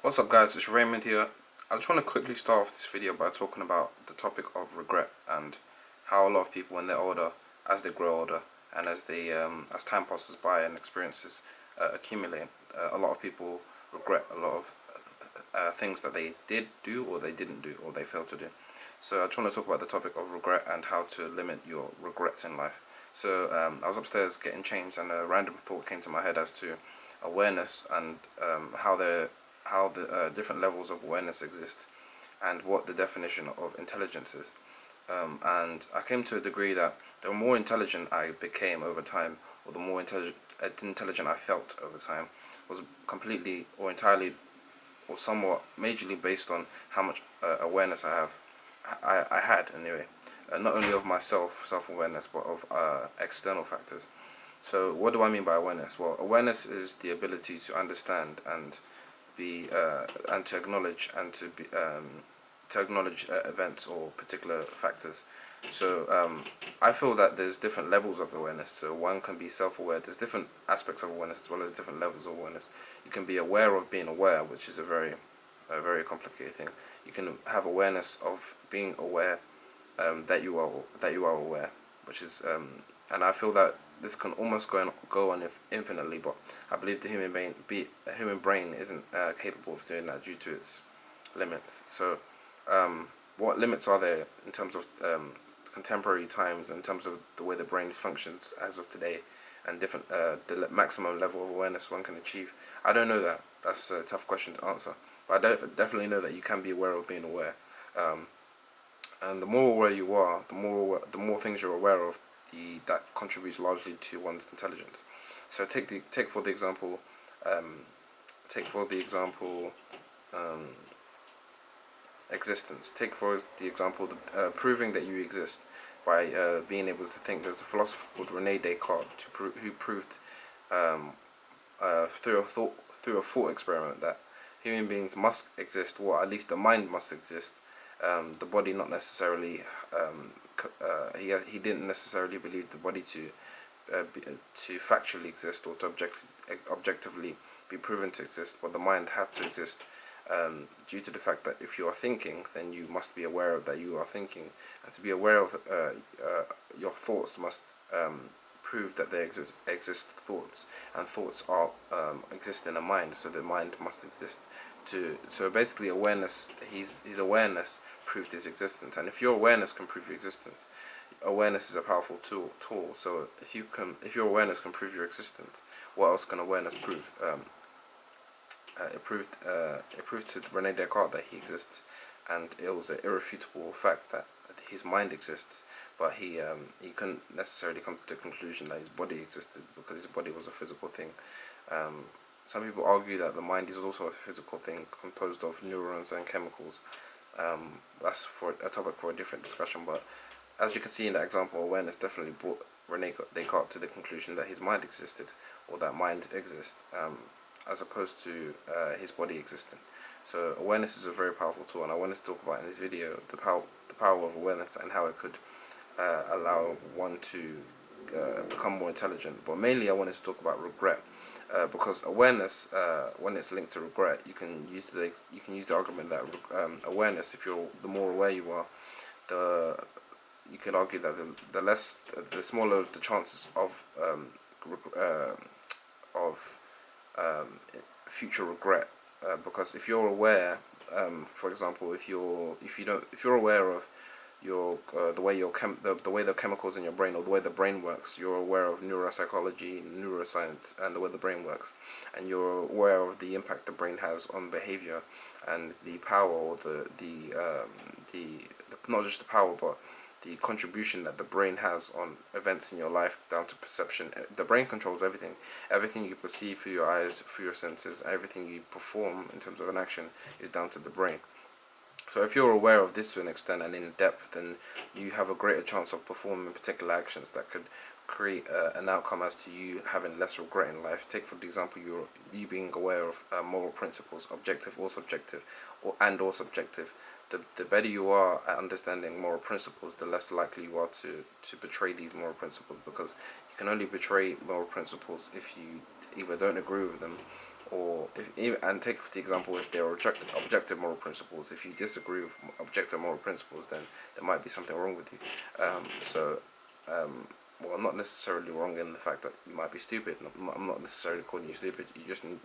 What's up guys, it's Raymond here. I just want to quickly start off this video by talking about the topic of regret and how a lot of people when they're older, as they grow older and as time passes by and experiences accumulate, a lot of people regret a lot of things that they did do or they didn't do or they failed to do. So I just want to talk about the topic of regret and how to limit your regrets in life. So I was upstairs getting changed and a random thought came to my head as to awareness and how the different levels of awareness exist and what the definition of intelligence is. And I came to a degree that the more intelligent I became over time, or the more intelligent I felt over time, was completely or entirely or somewhat majorly based on how much awareness I had anyway, not only of myself, self-awareness, but of external factors. So what do I mean by awareness? Well, awareness is the ability to understand and be and to acknowledge events or particular factors. So I feel that there's different levels of awareness. So one can be self-aware. There's different aspects of awareness as well as different levels of awareness. You can be aware of being aware, which is a very complicated thing. You can have awareness of being aware that you are aware, which is and I feel that this can almost go on infinitely, but I believe the human brain isn't capable of doing that due to its limits. So, what limits are there in terms of contemporary times, in terms of the way the brain functions as of today, and different the maximum level of awareness one can achieve? I don't know that. That's a tough question to answer, but I definitely know that you can be aware of being aware. And the more aware you are, the more things you're aware of, that contributes largely to one's intelligence. So take for the example, um, take for the example, um, existence. Take for the example, proving that you exist by being able to think. There's a philosopher called Rene Descartes who proved through a thought experiment that human beings must exist, or at least the mind must exist. The body not necessarily. He didn't necessarily believe the body to factually exist or to objectively be proven to exist, but the mind had to exist due to the fact that if you are thinking, then you must be aware that you are thinking, and to be aware of your thoughts must prove that there exist thoughts, and thoughts are exist in a mind, so the mind must exist. So basically, awareness, his awareness proved his existence, and if your awareness can prove your existence, awareness is a powerful tool. So if your awareness can prove your existence, what else can awareness prove? It proved to Rene Descartes that he exists, and it was an irrefutable fact that his mind exists, but he couldn't necessarily come to the conclusion that his body existed because his body was a physical thing. Um, some people argue that the mind is also a physical thing composed of neurons and chemicals. That's for a topic for a different discussion, but as you can see in that example, awareness definitely brought Rene Descartes to the conclusion that his mind existed, or that mind exists, as opposed to his body existing. So awareness is a very powerful tool, and I wanted to talk about in this video the power of awareness and how it could allow one to become more intelligent. But mainly, I wanted to talk about regret, because awareness, when it's linked to regret, you can use the argument that awareness, if you're the more aware you are, the you could argue that the smaller the chances of future regret, because if you're aware, for example, if you're aware of the way the chemicals in your brain or the way the brain works, you're aware of neuropsychology, neuroscience, and the way the brain works, and you're aware of the impact the brain has on behavior and the power or the not just the power but the contribution that the brain has on events in your life down to perception. The brain controls everything. Everything you perceive through your eyes, through your senses, everything you perform in terms of an action is down to the brain. So if you're aware of this to an extent and in depth, then you have a greater chance of performing particular actions that could create an outcome as to you having less regret in life. Take for example, you being aware of moral principles, objective or subjective, or subjective. The better you are at understanding moral principles, the less likely you are to betray these moral principles, because you can only betray moral principles if you either don't agree with them or and take the example, if they're objective moral principles. If you disagree with objective moral principles, then there might be something wrong with you. So, well, not necessarily wrong in the fact that you might be stupid. I'm not necessarily calling you stupid.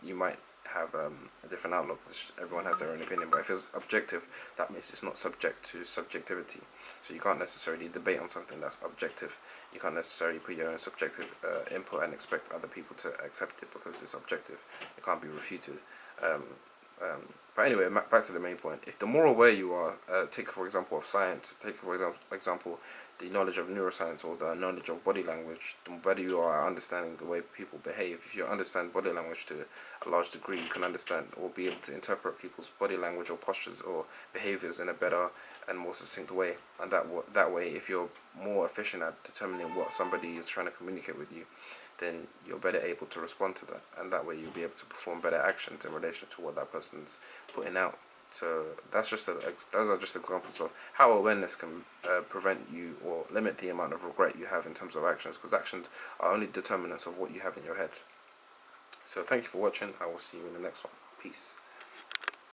You might have a different outlook. Everyone has their own opinion, but if it's objective, that means it's not subject to subjectivity. So you can't necessarily debate on something that's objective. You can't necessarily put your own subjective input and expect other people to accept it because it's objective. It can't be refuted. Um, but anyway, back to the main point. If the more aware you are, take for example of science, take for example the knowledge of neuroscience or the knowledge of body language, the better you are at understanding the way people behave. If you understand body language to a large degree, you can understand or be able to interpret people's body language or postures or behaviors in a better and more succinct way. And that way, if you're more efficient at determining what somebody is trying to communicate with you, then you're better able to respond to that, and that way you'll be able to perform better actions in relation to what that person's putting out. So those are just examples of how awareness can prevent you or limit the amount of regret you have in terms of actions, because actions are only determinants of what you have in your head. So thank you for watching. I will see you in the next one. Peace.